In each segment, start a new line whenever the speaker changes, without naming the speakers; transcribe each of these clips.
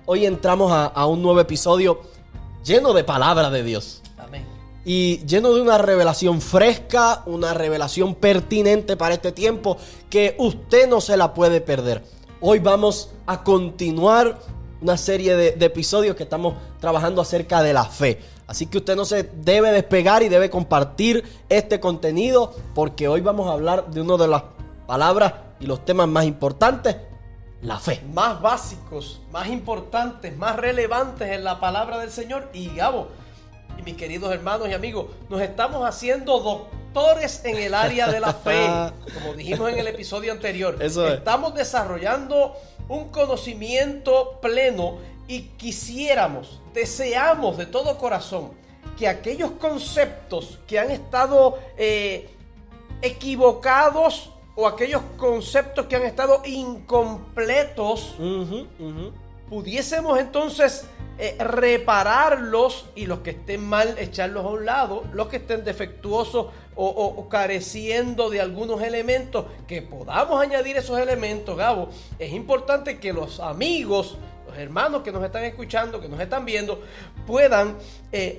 hoy entramos a un nuevo episodio lleno de palabra de Dios.
Amén.
Y lleno de una revelación fresca, una revelación pertinente para este tiempo que usted no se la puede perder. Hoy vamos a continuar una serie de episodios que estamos trabajando acerca de la fe. Así que usted no se debe despegar y debe compartir este contenido, porque hoy vamos a hablar de una de las palabras y los temas más importantes, la fe.
Más básicos, más importantes, más relevantes en la palabra del Señor. Y Gabo, y mis queridos hermanos y amigos, nos estamos haciendo doctores en el área de la fe. Como dijimos en el episodio anterior, estamos desarrollando un conocimiento pleno y deseamos de todo corazón que aquellos conceptos que han estado equivocados o aquellos conceptos que han estado incompletos, pudiésemos entonces repararlos, y los que estén mal echarlos a un lado, los que estén defectuosos o careciendo de algunos elementos, que podamos añadir esos elementos. Gabo, es importante que los amigos, los hermanos que nos están escuchando, que nos están viendo, puedan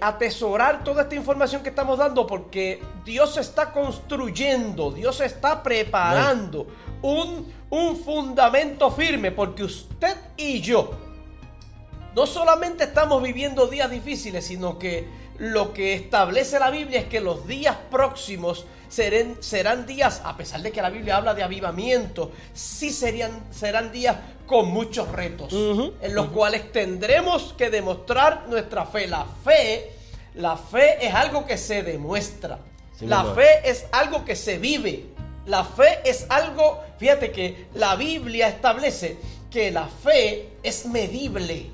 atesorar toda esta información que estamos dando, porque Dios está construyendo, Dios está preparando un fundamento firme, porque usted y yo no solamente estamos viviendo días difíciles, sino que lo que establece la Biblia es que los días próximos serán días, a pesar de que la Biblia habla de avivamiento, sí serán días con muchos retos, en los cuales tendremos que demostrar nuestra fe. La fe es algo que se demuestra. Sí, la fe es algo que se vive. La fe es algo, fíjate que la Biblia establece que la fe es medible,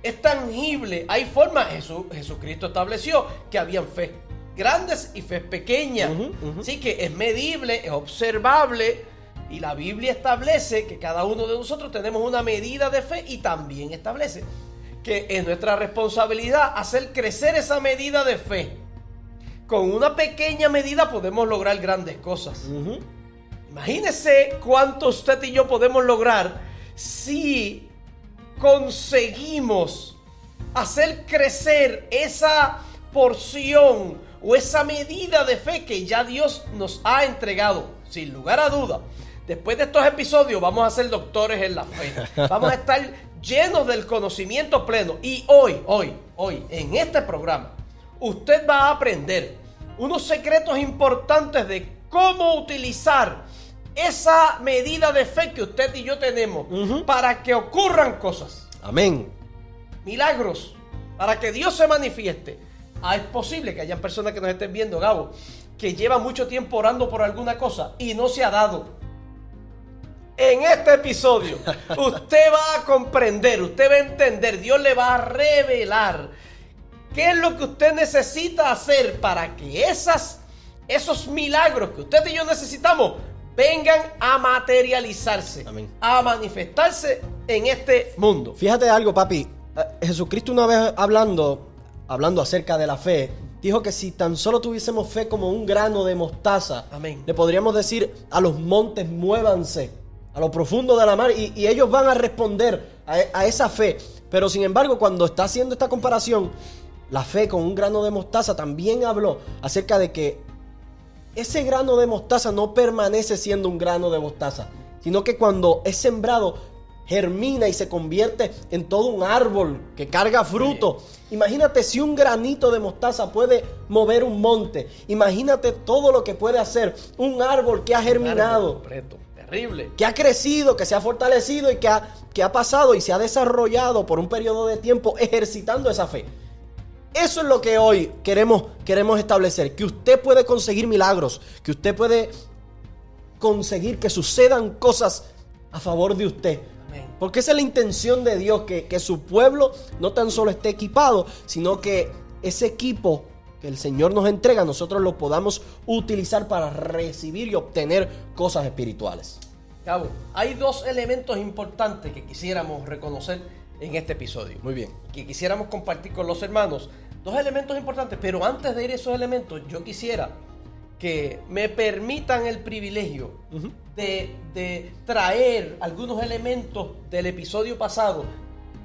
es tangible. Hay formas, Jesucristo estableció que habían fe grandes y fe pequeñas, así que es medible, es observable, y la Biblia establece que cada uno de nosotros tenemos una medida de fe, y también establece que es nuestra responsabilidad hacer crecer esa medida de fe. Con una pequeña medida podemos lograr grandes cosas. Imagínese cuánto usted y yo podemos lograr si conseguimos hacer crecer esa porción o esa medida de fe que ya Dios nos ha entregado. Sin lugar a duda, después de estos episodios vamos a ser doctores en la fe. Vamos a estar llenos del conocimiento pleno. Y hoy, en este programa, usted va a aprender unos secretos importantes de cómo utilizar esa medida de fe que usted y yo tenemos para que ocurran cosas.
Amén.
Milagros, para que Dios se manifieste. Es posible que hayan personas que nos estén viendo, Gabo, que llevan mucho tiempo orando por alguna cosa y no se ha dado. En este episodio usted va a comprender, usted va a entender, Dios le va a revelar qué es lo que usted necesita hacer para que esos milagros que usted y yo necesitamos vengan a materializarse. Amén. A manifestarse en este mundo.
Fíjate algo, papi. Jesucristo, una vez hablando acerca de la fe, dijo que si tan solo tuviésemos fe como un grano de mostaza, amén, le podríamos decir a los montes, muévanse a lo profundo de la mar, y ellos van a responder a esa fe. Pero sin embargo, cuando está haciendo esta comparación, la fe con un grano de mostaza, también habló acerca de que ese grano de mostaza no permanece siendo un grano de mostaza, sino que cuando es sembrado, germina y se convierte en todo un árbol que carga fruto. Imagínate si un granito de mostaza puede mover un monte. Imagínate todo lo que puede hacer un árbol que ha germinado,
terrible,
que ha crecido, que se ha fortalecido y que ha pasado y se ha desarrollado por un periodo de tiempo ejercitando esa fe. Eso es lo que hoy queremos establecer, que usted puede conseguir milagros, que usted puede conseguir que sucedan cosas a favor de usted. Amén. Porque esa es la intención de Dios, que su pueblo no tan solo esté equipado, sino que ese equipo que el Señor nos entrega, nosotros lo podamos utilizar para recibir y obtener cosas espirituales.
Cabo, hay dos elementos importantes que quisiéramos reconocer en este episodio.
Muy bien.
Que quisiéramos compartir con los hermanos. Dos elementos importantes, pero antes de ir a esos elementos, yo quisiera que me permitan el privilegio de traer algunos elementos del episodio pasado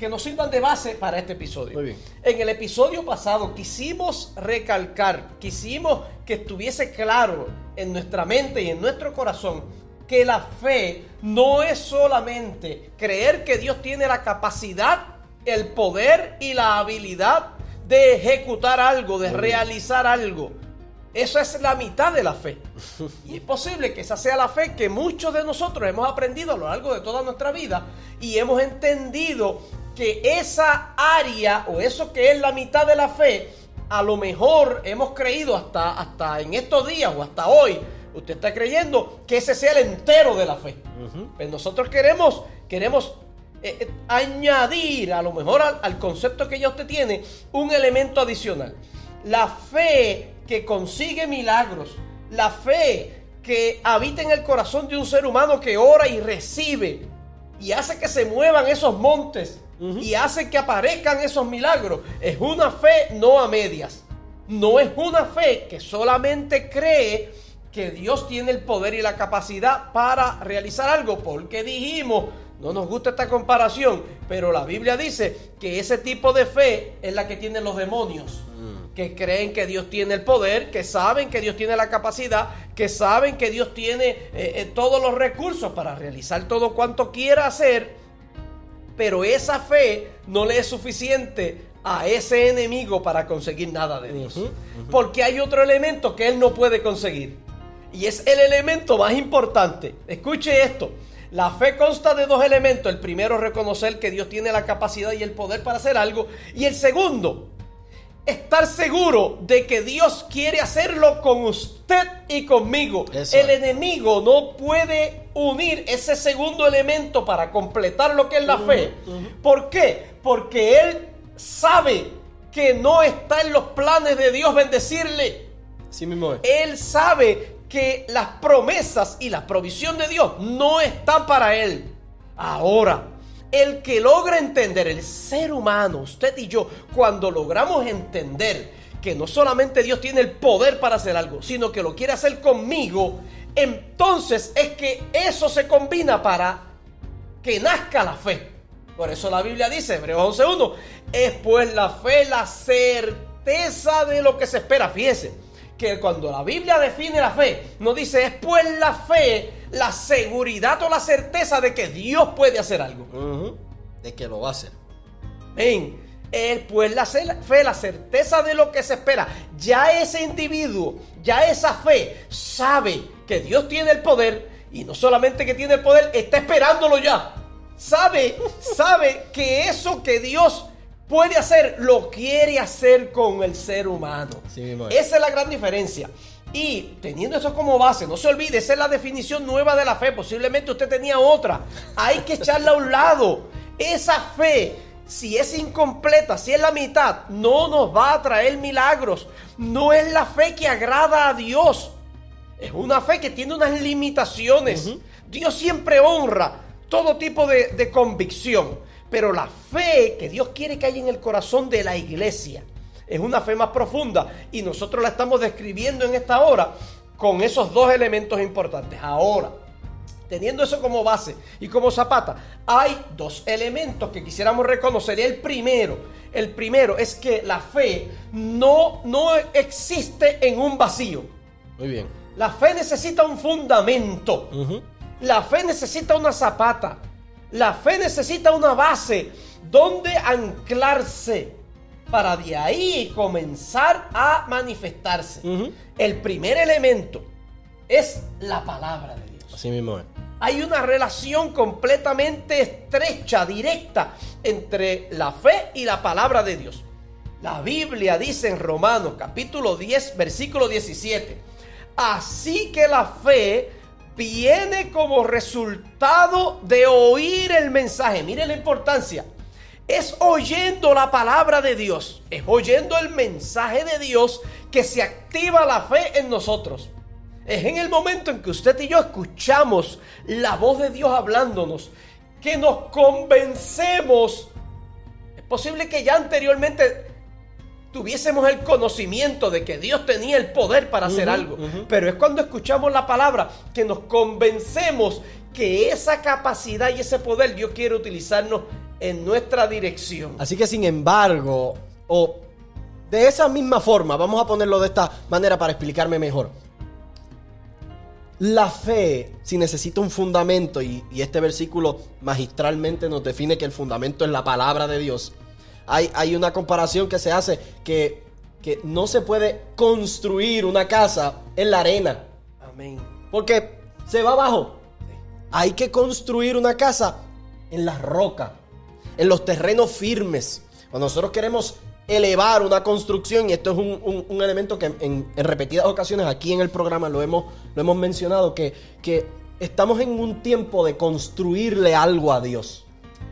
que nos sirvan de base para este episodio.
Muy bien.
En el episodio pasado quisimos recalcar, quisimos que estuviese claro en nuestra mente y en nuestro corazón que la fe no es solamente creer que Dios tiene la capacidad, el poder y la habilidad de ejecutar algo, de realizar algo. Esa es la mitad de la fe. Y es posible que esa sea la fe que muchos de nosotros hemos aprendido a lo largo de toda nuestra vida y hemos entendido que esa área o eso que es la mitad de la fe, a lo mejor hemos creído hasta en estos días o hasta hoy, usted está creyendo que ese sea el entero de la fe. Pues nosotros queremos añadir a lo mejor al concepto que ya usted tiene un elemento adicional. La fe que consigue milagros, la fe que habita en el corazón de un ser humano que ora y recibe y hace que se muevan esos montes y hace que aparezcan esos milagros, es una fe no a medias. No es una fe que solamente cree que Dios tiene el poder y la capacidad para realizar algo, porque dijimos, no nos gusta esta comparación, pero la Biblia dice que ese tipo de fe es la que tienen los demonios, que creen que Dios tiene el poder, que saben que Dios tiene la capacidad, que saben que Dios tiene todos los recursos para realizar todo cuanto quiera hacer, pero esa fe no le es suficiente a ese enemigo para conseguir nada de Dios. Porque hay otro elemento que él no puede conseguir. Y es el elemento más importante. Escuche esto. La fe consta de dos elementos. El primero, reconocer que Dios tiene la capacidad y el poder para hacer algo. Y el segundo, estar seguro de que Dios quiere hacerlo con usted y conmigo. Eso. El enemigo no puede unir ese segundo elemento para completar lo que es la fe. ¿Por qué? Porque él sabe que no está en los planes de Dios bendecirle.
Sí mismo es.
Él sabe que las promesas y la provisión de Dios no están para él. Ahora, el que logra entender, el ser humano, usted y yo, cuando logramos entender que no solamente Dios tiene el poder para hacer algo, sino que lo quiere hacer conmigo, entonces es que eso se combina para que nazca la fe. Por eso la Biblia dice, Hebreos 11:1, es pues la fe la certeza de lo que se espera. Fíjese que cuando la Biblia define la fe, no dice es pues la fe, la seguridad o la certeza de que Dios puede hacer algo.
De que lo va a hacer.
Ven, es pues la fe, la certeza de lo que se espera. Ya ese individuo, ya esa fe sabe que Dios tiene el poder y no solamente que tiene el poder, está esperándolo ya. Sabe que eso que Dios puede hacer, lo quiere hacer con el ser humano. Sí, esa es la gran diferencia. Y teniendo eso como base, no se olvide, esa es la definición nueva de la fe. Posiblemente usted tenía otra. Hay que echarla a un lado. Esa fe, si es incompleta, si es la mitad, no nos va a traer milagros. No es la fe que agrada a Dios. Es una fe que tiene unas limitaciones. Dios siempre honra todo tipo de convicción. Pero la fe que Dios quiere que haya en el corazón de la iglesia es una fe más profunda. Y nosotros la estamos describiendo en esta hora con esos dos elementos importantes. Ahora, teniendo eso como base y como zapata, hay dos elementos que quisiéramos reconocer. Y el primero es que la fe no existe en un vacío.
Muy bien.
La fe necesita un fundamento. La fe necesita una zapata. La fe necesita una base donde anclarse para de ahí comenzar a manifestarse. El primer elemento es la palabra de Dios.
Así mismo es.
Hay una relación completamente estrecha, directa entre la fe y la palabra de Dios. La Biblia dice en Romanos capítulo 10, versículo 17, así que la fe viene como resultado de oír el mensaje. Mire la importancia. Es oyendo la palabra de Dios, es oyendo el mensaje de Dios que se activa la fe en nosotros. Es en el momento en que usted y yo escuchamos la voz de Dios hablándonos, que nos convencemos. Es posible que ya anteriormente tuviésemos el conocimiento de que Dios tenía el poder para hacer algo. Pero es cuando escuchamos la palabra que nos convencemos que esa capacidad y ese poder Dios quiere utilizarnos en nuestra dirección.
Así que sin embargo, o de esa misma forma, vamos a ponerlo de esta manera para explicarme mejor. La fe, si necesita un fundamento, y este versículo magistralmente nos define que el fundamento es la palabra de Dios. Hay una comparación que se hace que no se puede construir una casa en la arena.
Amén.
Porque se va abajo. Hay que construir una casa en la roca, en los terrenos firmes. Cuando nosotros queremos elevar una construcción, y esto es un elemento que en repetidas ocasiones aquí en el programa lo hemos mencionado, que estamos en un tiempo de construirle algo a Dios.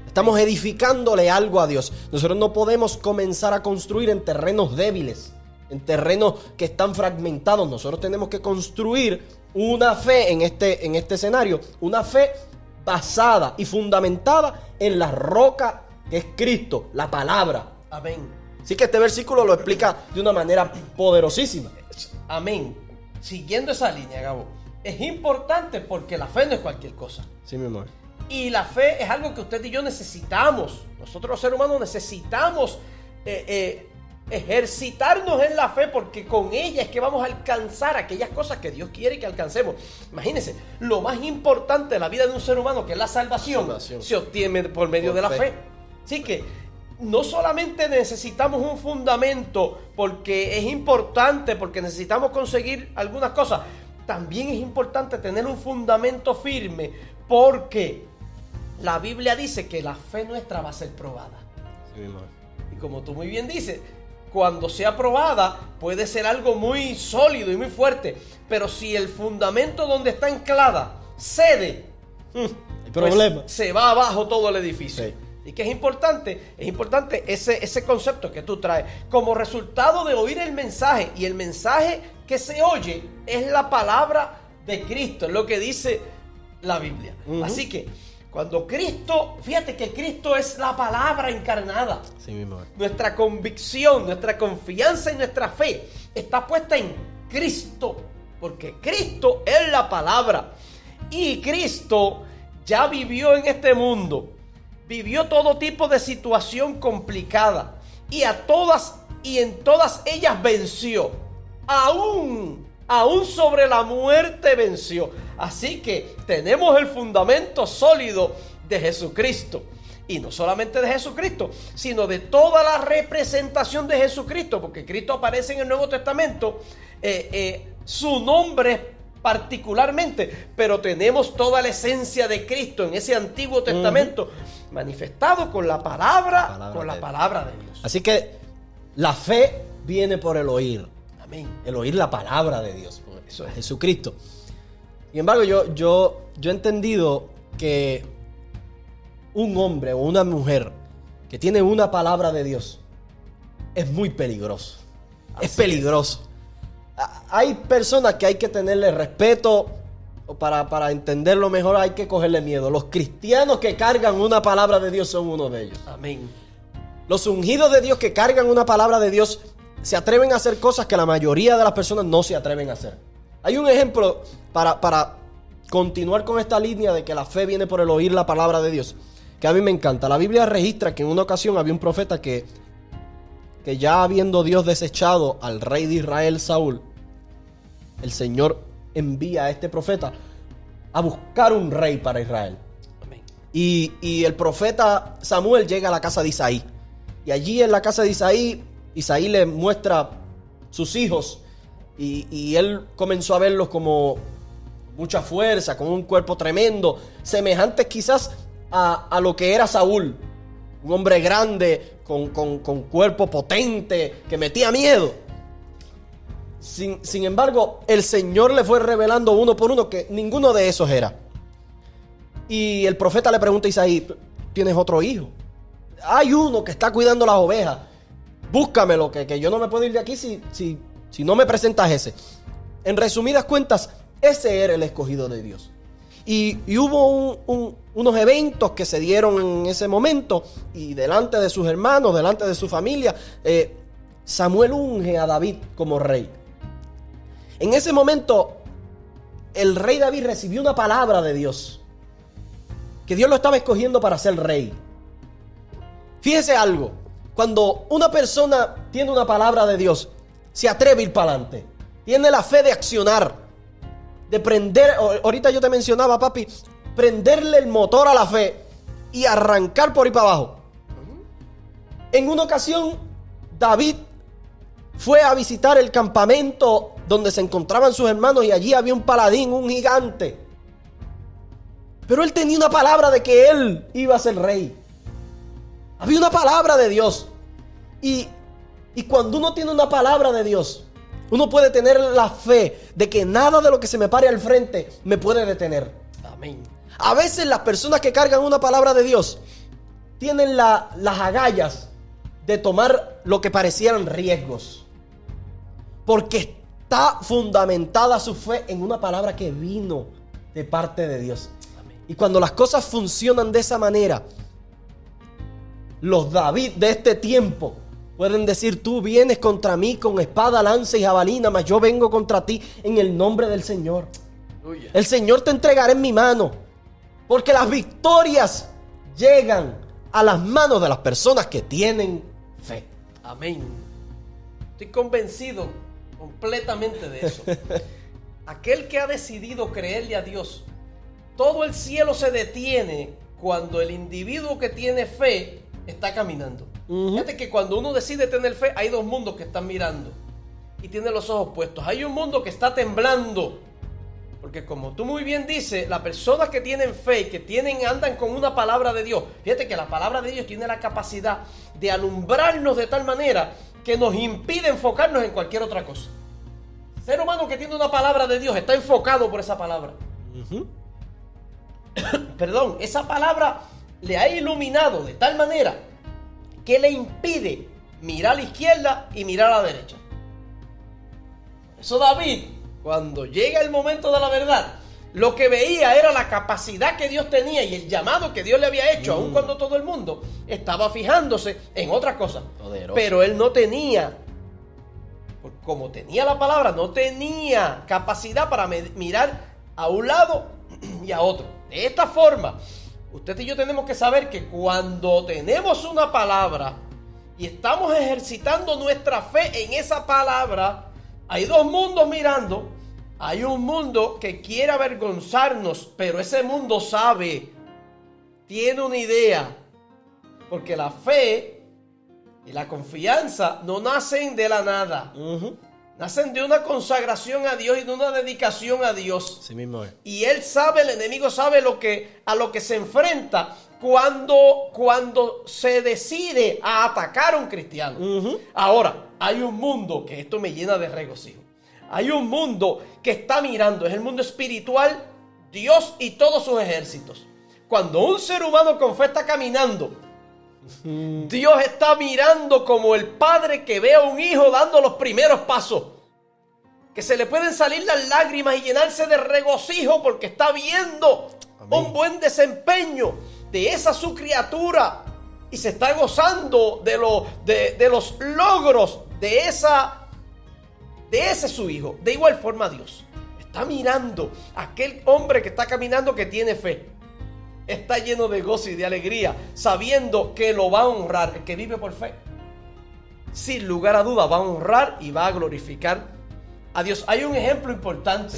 Estamos edificándole algo a Dios. Nosotros no podemos comenzar a construir en terrenos débiles, en terrenos que están fragmentados. Nosotros tenemos que construir una fe en este escenario, una fe basada y fundamentada en la roca que es Cristo, la palabra.
Amén.
Así que este versículo lo explica de una manera poderosísima.
Amén. Siguiendo esa línea, Gabo, es importante porque la fe no es cualquier cosa.
Sí, mi amor.
Y la fe es algo que usted y yo necesitamos. Nosotros los seres humanos necesitamos ejercitarnos en la fe, porque con ella es que vamos a alcanzar aquellas cosas que Dios quiere que alcancemos. Imagínense, lo más importante de la vida de un ser humano, que es la salvación. Se obtiene por medio de la fe. Así que no solamente necesitamos un fundamento porque es importante, porque necesitamos conseguir algunas cosas, también es importante tener un fundamento firme, porque la Biblia dice que la fe nuestra va a ser probada.
Sí, mi amor.
Y como tú muy bien dices, cuando sea probada puede ser algo muy sólido y muy fuerte, pero si el fundamento donde está anclada cede,
hay problema.
Pues se va abajo todo el edificio.
Sí.
Y que es importante ese concepto que tú traes como resultado de oír el mensaje, y el mensaje que se oye es la palabra de Cristo, es lo que dice la Biblia. Así que cuando Cristo, fíjate que Cristo es la palabra encarnada.
Sí, mi amor.
Nuestra convicción, nuestra confianza y nuestra fe está puesta en Cristo, porque Cristo es la palabra. Y Cristo ya vivió en este mundo, vivió todo tipo de situación complicada, y en todas ellas venció. Aún sobre la muerte venció. Así que tenemos el fundamento sólido de Jesucristo. Y no solamente de Jesucristo, sino de toda la representación de Jesucristo, porque Cristo aparece en el Nuevo Testamento, su nombre particularmente, pero tenemos toda la esencia de Cristo en ese Antiguo Testamento, manifestado con la palabra de Dios.
Así que la fe viene por el oír.
Amén.
El oír la palabra de Dios,
Eso es.
Jesucristo. Sin embargo, yo he entendido que un hombre o una mujer que tiene una palabra de Dios es muy peligroso. Es peligroso. Hay personas que hay que tenerle respeto, o para entenderlo mejor hay que cogerle miedo. Los cristianos que cargan una palabra de Dios son uno de ellos.
Amén.
Los ungidos de Dios que cargan una palabra de Dios se atreven a hacer cosas que la mayoría de las personas no se atreven a hacer. Hay un ejemplo para continuar con esta línea de que la fe viene por el oír la palabra de Dios, que a mí me encanta. La Biblia registra que en una ocasión había un profeta que ya habiendo Dios desechado al rey de Israel, Saúl, el Señor envía a este profeta a buscar un rey para Israel.
Amén.
Y el profeta Samuel llega a la casa de Isaí. Y allí en la casa de Isaí le muestra sus hijos. Y él comenzó a verlos como mucha fuerza, con un cuerpo tremendo, semejantes quizás a lo que era Saúl. Un hombre grande, con cuerpo potente, que metía miedo. Sin embargo, el Señor le fue revelando uno por uno que ninguno de esos era. Y el profeta le pregunta a Isaí: ¿tienes otro hijo? Hay uno que está cuidando las ovejas. Búscamelo, que yo no me puedo ir de aquí si no me presentas ese. En resumidas cuentas, ese era el escogido de Dios. Y hubo unos eventos que se dieron en ese momento, y delante de sus hermanos, delante de su familia, Samuel unge a David como rey. En ese momento, el rey David recibió una palabra de Dios, que Dios lo estaba escogiendo para ser rey. Fíjese algo. Cuando una persona tiene una palabra de Dios, se atreve a ir para adelante. Tiene la fe de accionar. De prender, ahorita yo te mencionaba, papi, prenderle el motor a la fe y arrancar por ahí para abajo. En una ocasión, David fue a visitar el campamento donde se encontraban sus hermanos y allí había un paladín, un gigante. Pero él tenía una palabra de que él iba a ser rey. Había una palabra de Dios. Y cuando uno tiene una palabra de Dios, uno puede tener la fe de que nada de lo que se me pare al frente me puede detener.
Amén.
A veces las personas que cargan una palabra de Dios tienen las agallas de tomar lo que parecieran riesgos. Porque está fundamentada su fe en una palabra que vino de parte de Dios. Amén. Y cuando las cosas funcionan de esa manera, los David de este tiempo pueden decir: tú vienes contra mí con espada, lanza y jabalina, mas yo vengo contra ti en el nombre del Señor. Aleluya. El Señor te entregará en mi mano, porque las victorias llegan a las manos de las personas que tienen fe.
Amén. Estoy convencido completamente de eso. Aquel que ha decidido creerle a Dios, todo el cielo se detiene cuando el individuo que tiene fe está caminando. Fíjate que cuando uno decide tener fe, hay dos mundos que están mirando y tienen los ojos puestos. Hay un mundo que está temblando, porque como tú muy bien dices, las personas que tienen fe y que andan con una palabra de Dios, fíjate que la palabra de Dios tiene la capacidad de alumbrarnos de tal manera que nos impide enfocarnos en cualquier otra cosa. El ser humano que tiene una palabra de Dios está enfocado por esa palabra. Perdón, esa palabra le ha iluminado de tal manera que le impide mirar a la izquierda y mirar a la derecha. Por eso David, cuando llega el momento de la verdad, lo que veía era la capacidad que Dios tenía y el llamado que Dios le había hecho, aun cuando todo el mundo estaba fijándose en otras cosas. Poderoso. Pero él no tenía, como tenía la palabra, no tenía capacidad para mirar a un lado y a otro. De esta forma, usted y yo tenemos que saber que cuando tenemos una palabra y estamos ejercitando nuestra fe en esa palabra, hay dos mundos mirando. Hay un mundo que quiere avergonzarnos, pero ese mundo sabe, tiene una idea, porque la fe y la confianza no nacen de la nada. Nacen de una consagración a Dios y de una dedicación a Dios. Sí mismo es. Y él sabe, el enemigo sabe a lo que se enfrenta cuando se decide a atacar a un cristiano. Ahora, hay un mundo que esto me llena de regocijo. Hay un mundo que está mirando, es el mundo espiritual, Dios y todos sus ejércitos. Cuando un ser humano con fe está caminando, Dios está mirando como el padre que ve a un hijo dando los primeros pasos, que se le pueden salir las lágrimas y llenarse de regocijo porque está viendo un buen desempeño de esa su criatura y se está gozando de los logros de ese su hijo. De igual forma Dios está mirando a aquel hombre que está caminando, que tiene fe. Está lleno de gozo y de alegría, sabiendo que lo va a honrar. El que vive por fe, sin lugar a duda, va a honrar y va a glorificar a Dios. Hay un ejemplo importante.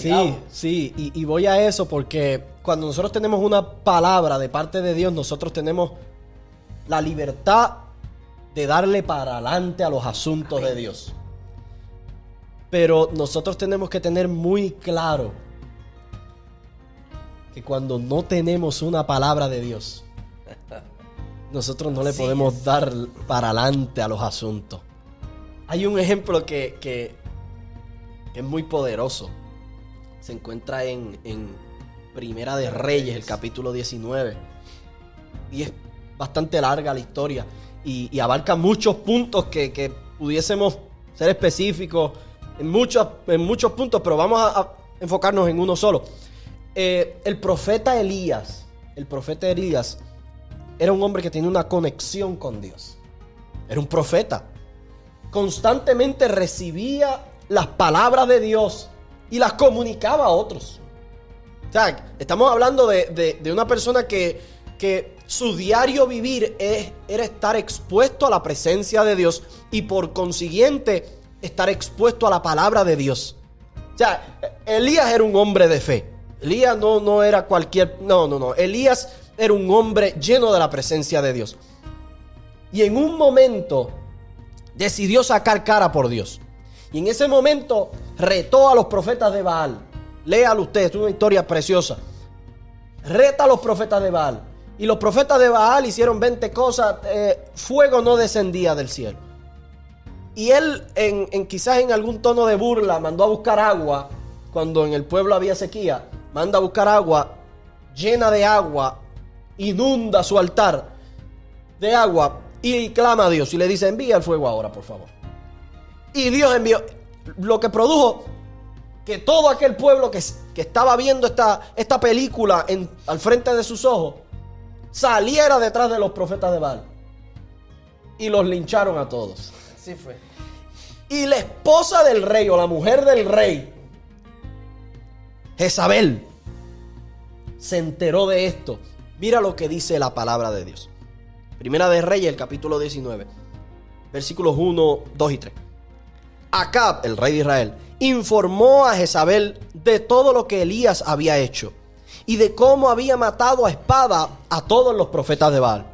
Sí, y voy a eso porque cuando nosotros tenemos una palabra de parte de Dios, nosotros tenemos la libertad de darle para adelante a los asuntos de Dios. Pero nosotros tenemos que tener muy claro que cuando no tenemos una palabra de Dios, nosotros no le podemos dar para adelante a los asuntos. Hay un ejemplo que es muy poderoso. Se encuentra en Primera de Reyes, el capítulo 19. Y es bastante larga la historia. Y abarca muchos puntos que pudiésemos ser específicos en muchos puntos, pero vamos a enfocarnos en uno solo. El profeta Elías era un hombre que tenía una conexión con Dios. Era un profeta. Constantemente recibía las palabras de Dios y las comunicaba a otros. O sea, estamos hablando de una persona que que su diario vivir era estar expuesto a la presencia de Dios y por consiguiente estar expuesto a la palabra de Dios. O sea, Elías era un hombre de fe. Elías no era cualquier... No. Elías era un hombre lleno de la presencia de Dios. Y en un momento decidió sacar cara por Dios. Y en ese momento retó a los profetas de Baal. Léalo usted, es una historia preciosa. Reta a los profetas de Baal. Y los profetas de Baal hicieron 20 cosas. Fuego no descendía del cielo. Y él, quizás en algún tono de burla, mandó a buscar agua. Cuando en el pueblo había sequía, manda a buscar agua, llena de agua, inunda su altar de agua y clama a Dios. Y le dice, envía el fuego ahora, por favor. Y Dios envió, lo que produjo que todo aquel pueblo que estaba viendo esta película al frente de sus ojos, saliera detrás de los profetas de Baal. Y los lincharon a todos.
Así fue.
Y la esposa del rey, o la mujer del rey, Jezabel, se enteró de esto. Mira lo que dice la palabra de Dios. Primera de Reyes, el capítulo 19, versículos 1, 2 y 3. Acab, el rey de Israel, informó a Jezabel de todo lo que Elías había hecho y de cómo había matado a espada a todos los profetas de Baal.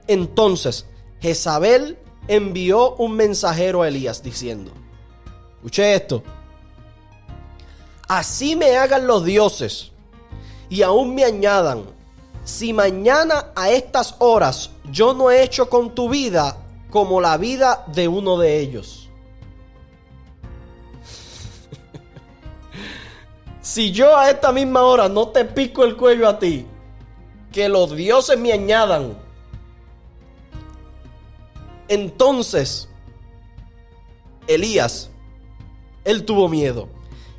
Entonces Jezabel envió un mensajero a Elías diciendo, escuche esto, así me hagan los dioses y aún me añadan, si mañana a estas horas yo no he hecho con tu vida como la vida de uno de ellos. Si yo a esta misma hora no te pico el cuello a ti, que los dioses me añadan. Entonces, Elías, él tuvo miedo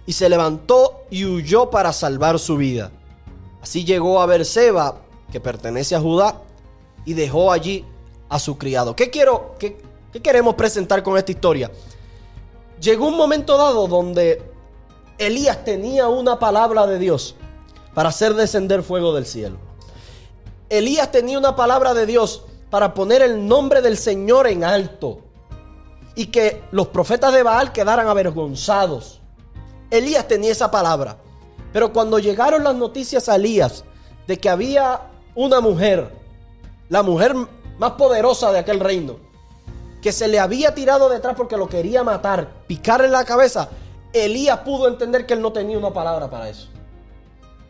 y se levantó y huyó para salvar su vida. Así llegó a Beerseba, que pertenece a Judá, y dejó allí a su criado. ¿Qué queremos presentar con esta historia? Llegó un momento dado donde Elías tenía una palabra de Dios para hacer descender fuego del cielo. Elías tenía una palabra de Dios para poner el nombre del Señor en alto y que los profetas de Baal quedaran avergonzados. Elías tenía esa palabra. Pero cuando llegaron las noticias a Elías de que había una mujer, la mujer más poderosa de aquel reino, que se le había tirado detrás porque lo quería matar, picarle la cabeza, Elías pudo entender que él no tenía una palabra para eso.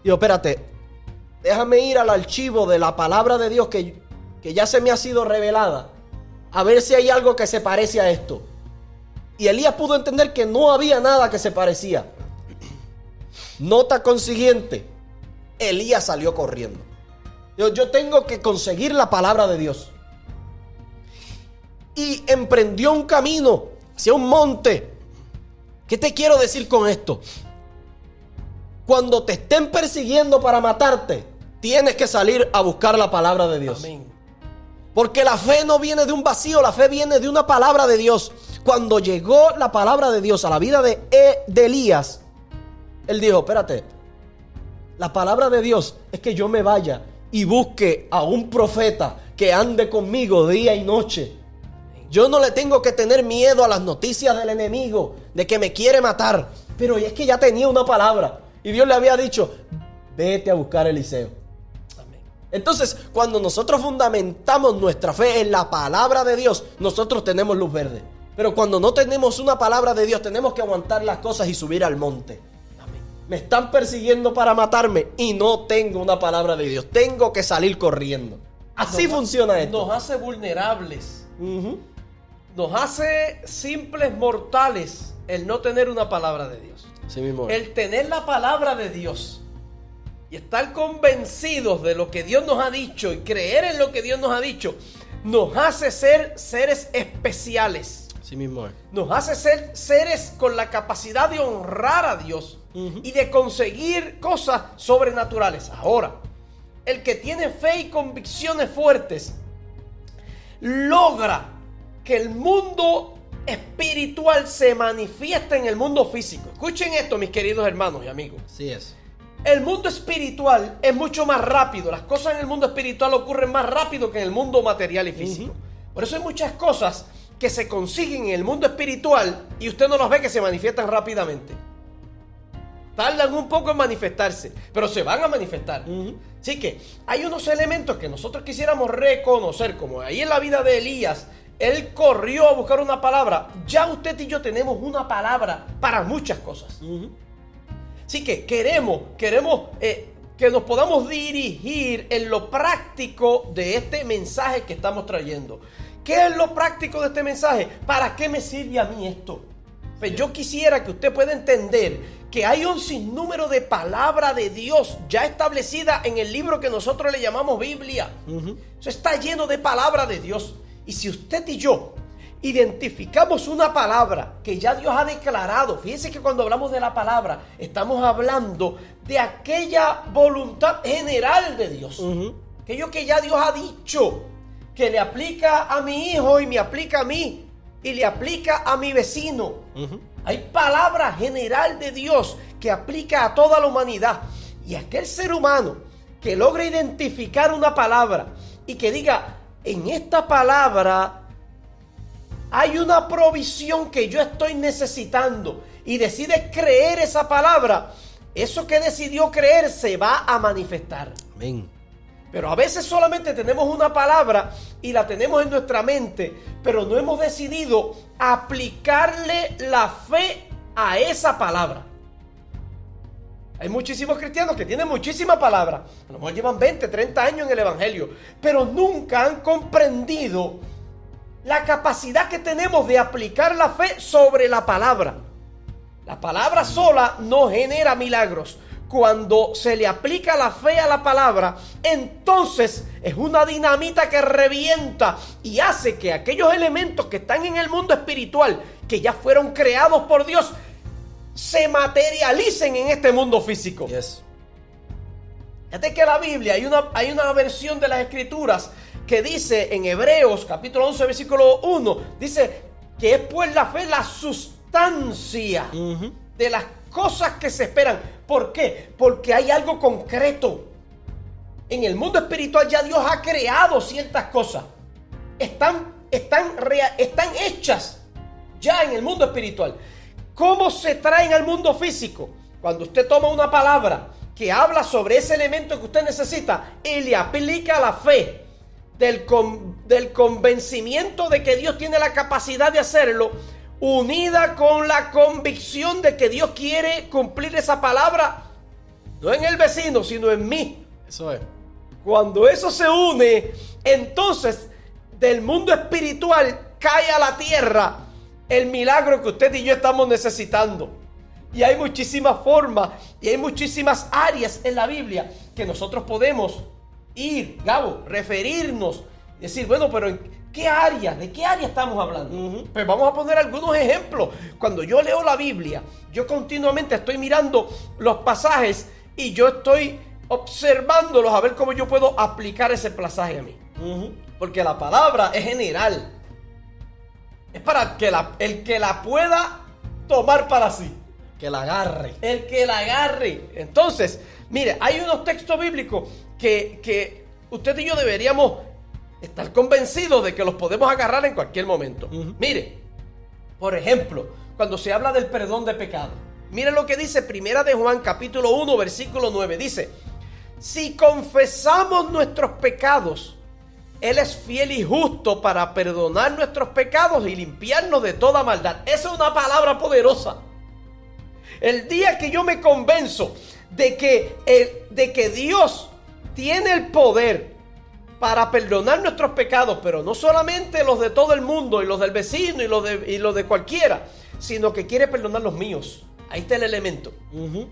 Dijo, espérate, déjame ir al archivo de la palabra de Dios que ya se me ha sido revelada, a ver si hay algo que se parece a esto. Y Elías pudo entender que no había nada que se parecía. Nota consiguiente, Elías salió corriendo. Yo tengo que conseguir la palabra de Dios. Y emprendió un camino hacia un monte. ¿Qué te quiero decir con esto? Cuando te estén persiguiendo para matarte, tienes que salir a buscar la palabra de Dios. Amén. Porque la fe no viene de un vacío, la fe viene de una palabra de Dios. Cuando llegó la palabra de Dios a la vida de Elías, él dijo, espérate, la palabra de Dios es que yo me vaya y busque a un profeta que ande conmigo día y noche. Yo no le tengo que tener miedo a las noticias del enemigo, de que me quiere matar. Pero es que ya tenía una palabra. Y Dios le había dicho, vete a buscar a Eliseo. Amén. Entonces, cuando nosotros fundamentamos nuestra fe en la palabra de Dios, nosotros tenemos luz verde. Pero cuando no tenemos una palabra de Dios, tenemos que aguantar las cosas y subir al monte. Amén. Me están persiguiendo para matarme y no tengo una palabra de Dios. Tengo que salir corriendo. Así funciona esto.
Nos hace vulnerables. Nos hace simples mortales el no tener una palabra de Dios.
Sí mismo.
El tener la palabra de Dios y estar convencidos de lo que Dios nos ha dicho y creer en lo que Dios nos ha dicho, nos hace ser seres especiales.
Sí mismo.
Nos hace ser seres con la capacidad de honrar a Dios y de conseguir cosas sobrenaturales. Ahora, el que tiene fe y convicciones fuertes logra que el mundo espiritual se manifiesta en el mundo físico. Escuchen esto, mis queridos hermanos y amigos.
Así es.
El mundo espiritual es mucho más rápido. Las cosas en el mundo espiritual ocurren más rápido que en el mundo material y físico. Por eso hay muchas cosas que se consiguen en el mundo espiritual y usted no las ve que se manifiestan rápidamente. Tardan un poco en manifestarse, pero se van a manifestar. Así que hay unos elementos que nosotros quisiéramos reconocer, como ahí en la vida de Elías, él corrió a buscar una palabra. Ya usted y yo tenemos una palabra para muchas cosas. Así que queremos que nos podamos dirigir en lo práctico de este mensaje que estamos trayendo. ¿Qué es lo práctico de este mensaje? ¿Para qué me sirve a mí esto? Pues yo quisiera que usted pueda entender que hay un sinnúmero de palabra de Dios ya establecida en el libro que nosotros le llamamos Biblia. Eso está lleno de palabra de Dios. Y si usted y yo identificamos una palabra que ya Dios ha declarado, fíjense que cuando hablamos de la palabra, estamos hablando de aquella voluntad general de Dios. Aquello que ya Dios ha dicho, que le aplica a mi hijo y me aplica a mí y le aplica a mi vecino. Hay palabra general de Dios que aplica a toda la humanidad. Y aquel ser humano que logra identificar una palabra y que diga, en esta palabra hay una provisión que yo estoy necesitando, y decide creer esa palabra, eso que decidió creer se va a manifestar.
Amén.
Pero a veces solamente tenemos una palabra y la tenemos en nuestra mente, pero no hemos decidido aplicarle la fe a esa palabra. Hay muchísimos cristianos que tienen muchísima palabra, a lo mejor llevan 20, 30 años en el evangelio, pero nunca han comprendido la capacidad que tenemos de aplicar la fe sobre la palabra. La palabra sola no genera milagros. Cuando se le aplica la fe a la palabra, entonces es una dinamita que revienta y hace que aquellos elementos que están en el mundo espiritual, que ya fueron creados por Dios, se materialicen en este mundo físico. Fíjate que en la Biblia hay una versión de las Escrituras que dice en Hebreos capítulo 11 versículo 1, dice que es pues la fe la sustancia de las cosas que se esperan. ¿Por qué? Porque hay algo concreto. En el mundo espiritual ya Dios ha creado ciertas cosas. Están hechas ya en el mundo espiritual. ¿Cómo se traen al mundo físico? Cuando usted toma una palabra que habla sobre ese elemento que usted necesita y le aplica la fe del convencimiento de que Dios tiene la capacidad de hacerlo, unida con la convicción de que Dios quiere cumplir esa palabra, no en el vecino, sino en mí.
Eso es.
Cuando eso se une, entonces del mundo espiritual cae a la tierra el milagro que usted y yo estamos necesitando. Y hay muchísimas formas y hay muchísimas áreas en la Biblia que nosotros podemos ir, Gabo, referirnos y decir, bueno, pero ¿en qué área? ¿De qué área estamos hablando? Pues vamos a poner algunos ejemplos. Cuando yo leo la Biblia, yo continuamente estoy mirando los pasajes y yo estoy observándolos a ver cómo yo puedo aplicar ese pasaje a mí. Porque la palabra es general. Es para que el que la pueda tomar para sí.
Que la agarre.
El que la agarre. Entonces, mire, hay unos textos bíblicos que usted y yo deberíamos estar convencidos de que los podemos agarrar en cualquier momento. Mire, por ejemplo, cuando se habla del perdón de pecado, mire lo que dice Primera de Juan capítulo 1 versículo 9. Dice, si confesamos nuestros pecados, Él es fiel y justo para perdonar nuestros pecados y limpiarnos de toda maldad. Esa es una palabra poderosa. El día que yo me convenzo de que Dios tiene el poder para perdonar nuestros pecados, pero no solamente los de todo el mundo y los del vecino y los de cualquiera, sino que quiere perdonar los míos. Ahí está el elemento.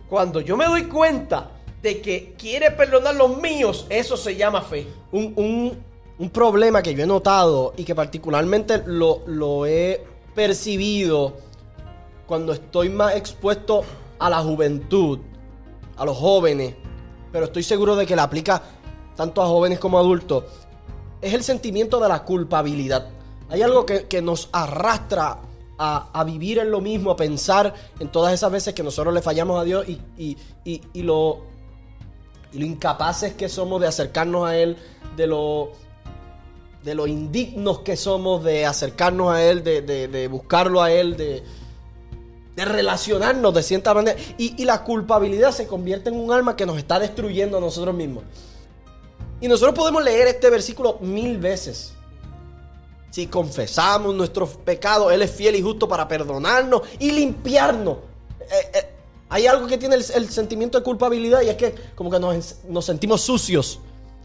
Cuando yo me doy cuenta de que quiere perdonar los míos, eso se llama fe.
Un problema que yo he notado y que particularmente lo he percibido cuando estoy más expuesto a la juventud, a los jóvenes, pero estoy seguro de que la aplica tanto a jóvenes como a adultos, es el sentimiento de la culpabilidad. Hay algo que nos arrastra a vivir en lo mismo, a pensar en todas esas veces que nosotros le fallamos a Dios y lo y lo incapaces que somos de acercarnos a Él, de lo indignos que somos de acercarnos a Él, de buscarlo a Él, de relacionarnos de cierta manera. Y la culpabilidad se convierte en un alma que nos está destruyendo a nosotros mismos. Y nosotros podemos leer este versículo 1000 veces. Si confesamos nuestros pecados, Él es fiel y justo para perdonarnos y limpiarnos. Hay algo que tiene el sentimiento de culpabilidad, y es que como que nos sentimos sucios.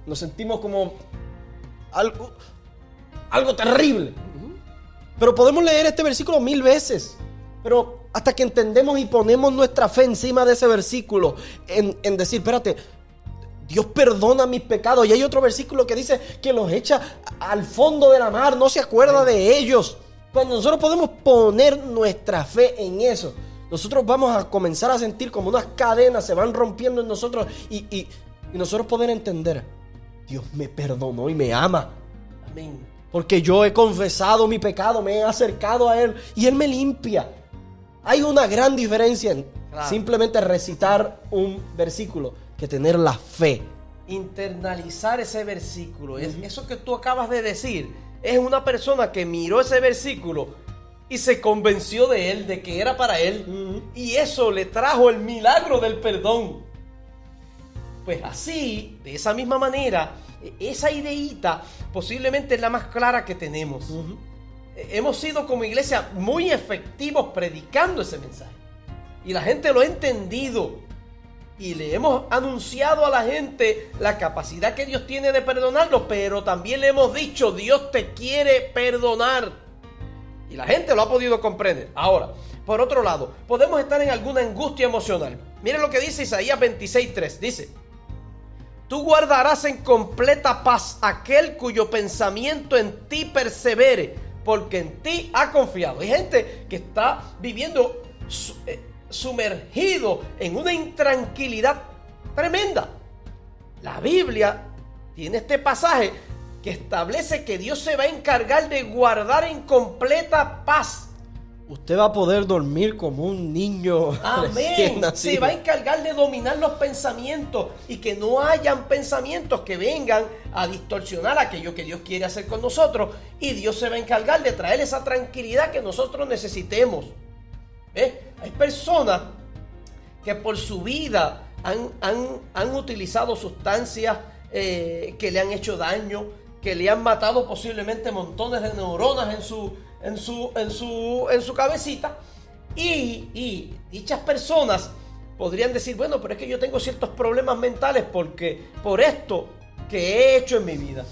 Nos sentimos como algo terrible. Pero podemos leer este versículo 1000 veces. Pero hasta que entendemos y ponemos nuestra fe encima de ese versículo, en decir, espérate, Dios perdona mis pecados. Y hay otro versículo que dice que los echa al fondo de la mar, no se acuerda de ellos. Cuando nosotros podemos poner nuestra fe en eso, nosotros vamos a comenzar a sentir como unas cadenas se van rompiendo en nosotros, y nosotros poder entender, Dios me perdonó y me ama. Amén. Porque yo he confesado mi pecado, me he acercado a Él y Él me limpia. Hay una gran diferencia en simplemente recitar un versículo que tener la fe.
Internalizar ese versículo. Eso que tú acabas de decir es una persona que miró ese versículo y se convenció de él, de que era para él. Y eso le trajo el milagro del perdón. Pues así, de esa misma manera, esa ideita posiblemente es la más clara que tenemos. Hemos sido como iglesia muy efectivos predicando ese mensaje. Y la gente lo ha entendido. Y le hemos anunciado a la gente la capacidad que Dios tiene de perdonarlo. Pero también le hemos dicho, Dios te quiere perdonar. Y la gente lo ha podido comprender. Ahora, por otro lado, podemos estar en alguna angustia emocional. Miren lo que dice Isaías 26:3. Dice: tú guardarás en completa paz aquel cuyo pensamiento en ti persevere, porque en ti ha confiado. Hay gente que está viviendo sumergido en una intranquilidad tremenda. La Biblia tiene este pasaje que establece que Dios se va a encargar de guardar en completa paz.
Usted va a poder dormir como un niño.
Amén. Se va a encargar de dominar los pensamientos y que no hayan pensamientos que vengan a distorsionar aquello que Dios quiere hacer con nosotros. Y Dios se va a encargar de traer esa tranquilidad que nosotros necesitemos. Hay personas que por su vida han utilizado sustancias que le han hecho daño, que le han matado posiblemente montones de neuronas en su cabecita, y dichas personas podrían decir, bueno, pero es que yo tengo ciertos problemas mentales porque por esto que he hecho en mi vida.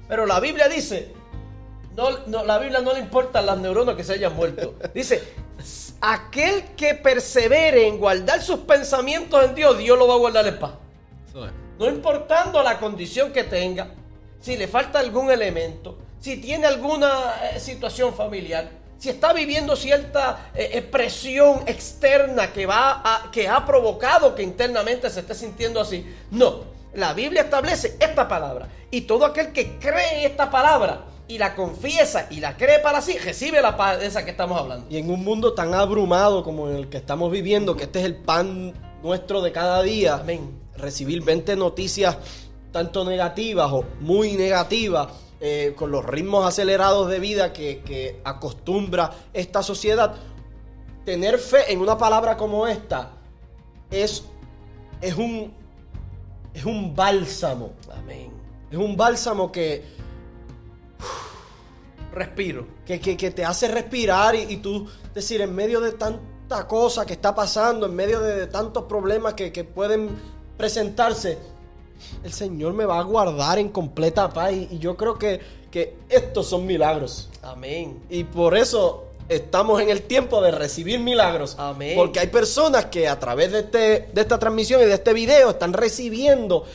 Pero la Biblia dice, la Biblia no le importan las neuronas que se hayan muerto. Dice, aquel que persevere en guardar sus pensamientos en Dios, Dios lo va a guardar en paz. No importando la condición que tenga, si le falta algún elemento, si tiene alguna situación familiar, si está viviendo cierta presión externa que ha provocado que internamente se esté sintiendo así. No, la Biblia establece esta palabra, y todo aquel que cree en esta palabra y la confiesa y la cree para sí, recibe la paz de esa que estamos hablando.
Y en un mundo tan abrumado como el que estamos viviendo, que este es el pan nuestro de cada día,
amén,
recibir 20 noticias tanto negativas o muy negativas, con los ritmos acelerados de vida que acostumbra esta sociedad, tener fe en una palabra como esta es un bálsamo.
Amén.
Es un bálsamo que
respiro,
que te hace respirar y tú decir, en medio de tanta cosa que está pasando, en medio de tantos problemas que pueden presentarse, el Señor me va a guardar en completa paz. Y yo creo que estos son milagros.
Amén.
Y por eso estamos en el tiempo de recibir milagros.
Amén.
Porque hay personas que a través de esta transmisión y de este video están recibiendo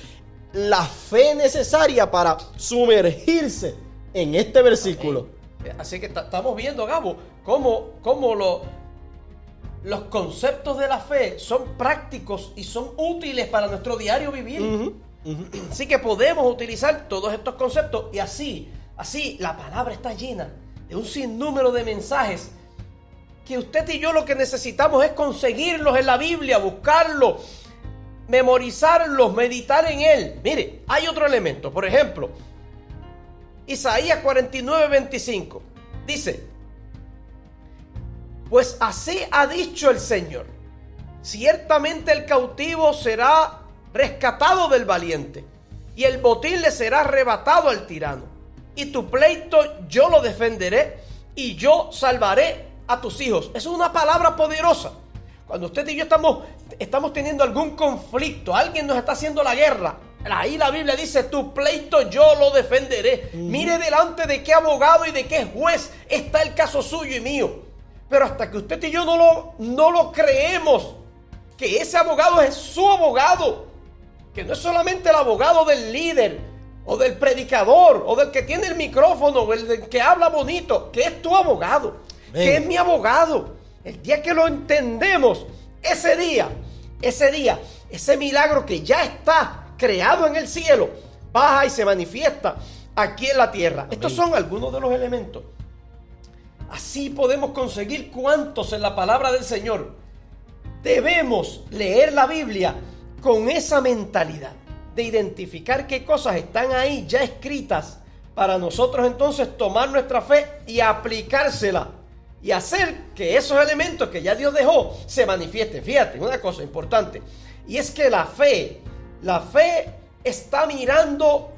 la fe necesaria para sumergirse en este versículo.
Amén. Así que estamos viendo, Gabo, cómo los conceptos de la fe son prácticos y son útiles para nuestro diario vivir. Así que podemos utilizar todos estos conceptos, y así la palabra está llena de un sinnúmero de mensajes que usted y yo lo que necesitamos es conseguirlos en la Biblia, buscarlos, memorizarlos, meditar en él. Mire, hay otro elemento. Por ejemplo, Isaías 49:25 dice: pues así ha dicho el Señor, ciertamente el cautivo será rescatado del valiente, y el botín le será arrebatado al tirano, y tu pleito yo lo defenderé, y yo salvaré a tus hijos. Es una palabra poderosa. Cuando usted y yo estamos teniendo algún conflicto, alguien nos está haciendo la guerra, ahí la Biblia dice: tu pleito yo lo defenderé. Mire delante de qué abogado y de qué juez está el caso suyo y mío. Pero hasta que usted y yo no lo creemos, que ese abogado es su abogado, que no es solamente el abogado del líder o del predicador o del que tiene el micrófono o el del que habla bonito, que es tu abogado, que es mi abogado. El día que lo entendemos, ese día, ese milagro que ya está creado en el cielo, baja y se manifiesta aquí en la tierra. Amén. Estos son algunos de los elementos. Así podemos conseguir cuantos en la palabra del Señor. Debemos leer la Biblia con esa mentalidad de identificar qué cosas están ahí ya escritas para nosotros entonces tomar nuestra fe y aplicársela y hacer que esos elementos que ya Dios dejó se manifiesten. Fíjate, una cosa importante, y es que la fe está mirando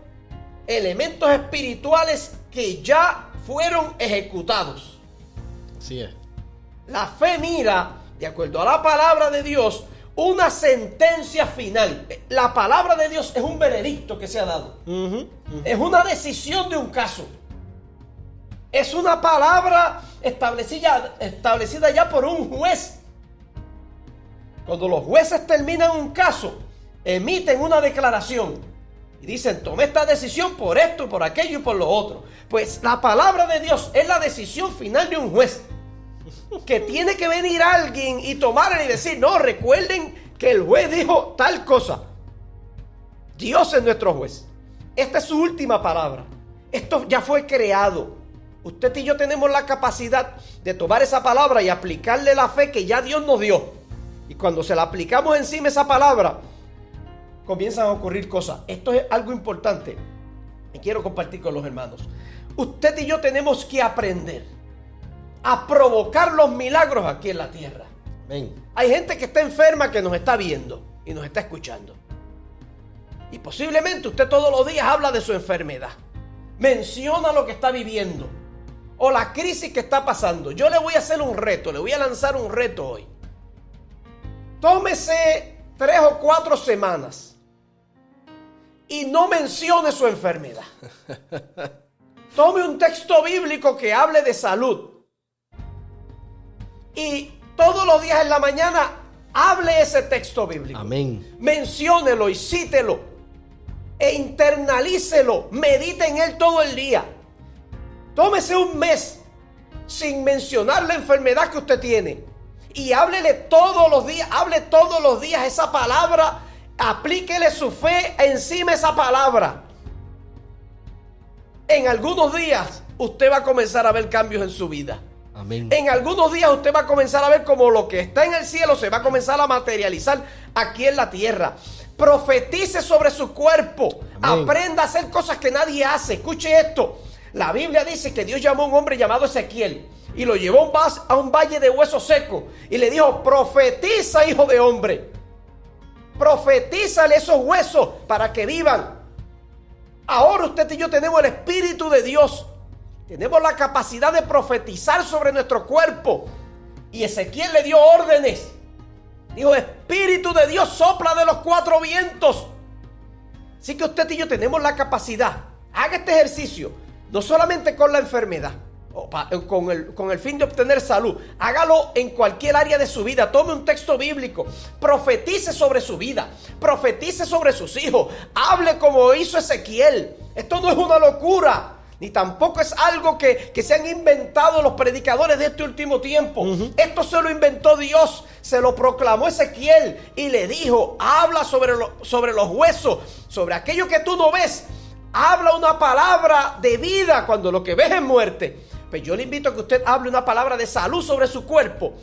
elementos espirituales que ya fueron ejecutados.
Así es.
La fe mira, de acuerdo a la palabra de Dios, una sentencia final. La palabra de Dios es un veredicto que se ha dado. Es una decisión de un caso. Es una palabra establecida ya por un juez. Cuando los jueces terminan un caso, emiten una declaración y dicen: tomé esta decisión por esto, por aquello y por lo otro. Pues la palabra de Dios es la decisión final de un juez, que tiene que venir alguien y tomarla y decir: no, recuerden que el juez dijo tal cosa. Dios es nuestro juez. Esta es su última palabra. Esto ya fue creado. Usted y yo tenemos la capacidad de tomar esa palabra y aplicarle la fe que ya Dios nos dio. Y cuando se la aplicamos encima esa palabra, comienzan a ocurrir cosas. Esto es algo importante y quiero compartir con los hermanos. Usted y yo tenemos que aprender a provocar los milagros aquí en la tierra. Amén. Hay gente que está enferma que nos está viendo y nos está escuchando. Y posiblemente usted todos los días habla de su enfermedad, menciona lo que está viviendo o la crisis que está pasando. Yo le voy a hacer un reto, le voy a lanzar un reto hoy. Tómese 3 o 4 semanas y no mencione su enfermedad. Tome un texto bíblico que hable de salud y todos los días en la mañana hable ese texto bíblico.
Amén.
Menciónelo y cítelo e internalícelo. Medite en él todo el día. Tómese un mes sin mencionar la enfermedad que usted tiene y háblele todos los días. Hable todos los días esa palabra. Aplíquele su fe encima de esa palabra. En algunos días usted va a comenzar a ver cambios en su vida.
Amén.
En algunos días usted va a comenzar a ver como lo que está en el cielo se va a comenzar a materializar aquí en la tierra. Profetice sobre su cuerpo. Amén. Aprenda a hacer cosas que nadie hace. Escuche esto. La Biblia dice que Dios llamó a un hombre llamado Ezequiel y lo llevó a un valle de huesos secos y le dijo: profetiza, hijo de hombre. Profetízale esos huesos para que vivan. Ahora usted y yo tenemos el Espíritu de Dios. Tenemos la capacidad de profetizar sobre nuestro cuerpo. Y Ezequiel le dio órdenes. Dijo: Espíritu de Dios, sopla de los 4 vientos. Así que usted y yo tenemos la capacidad. Haga este ejercicio. No solamente con la enfermedad, o con el fin de obtener salud. Hágalo en cualquier área de su vida. Tome un texto bíblico. Profetice sobre su vida. Profetice sobre sus hijos. Hable como hizo Ezequiel. Esto no es una locura. Ni tampoco es algo que se han inventado los predicadores de este último tiempo. Esto se lo inventó Dios. Se lo proclamó Ezequiel y le dijo: habla sobre los huesos, sobre aquello que tú no ves. Habla una palabra de vida cuando lo que ves es muerte. Pues yo le invito a que usted hable una palabra de salud sobre su cuerpo.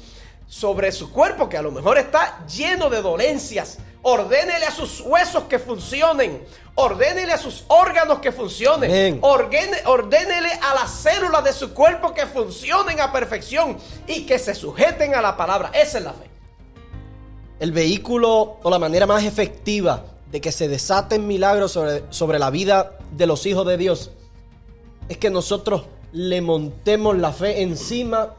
Sobre su cuerpo que a lo mejor está lleno de dolencias. Ordénele a sus huesos que funcionen. Ordénele a sus órganos que funcionen. Ordénele a las células de su cuerpo que funcionen a perfección y que se sujeten a la palabra. Esa es la fe.
El vehículo o la manera más efectiva de que se desaten milagros sobre la vida de los hijos de Dios es que nosotros le montemos la fe encima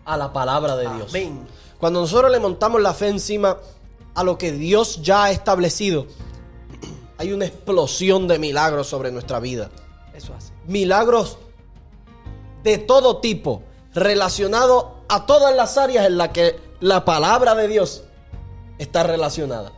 a la palabra de Dios.
Amén.
Cuando nosotros le montamos la fe encima a lo que Dios ya ha establecido, hay una explosión de milagros sobre nuestra vida.
Eso hace.
Milagros de todo tipo, relacionados a todas las áreas en las que la palabra de Dios está relacionada.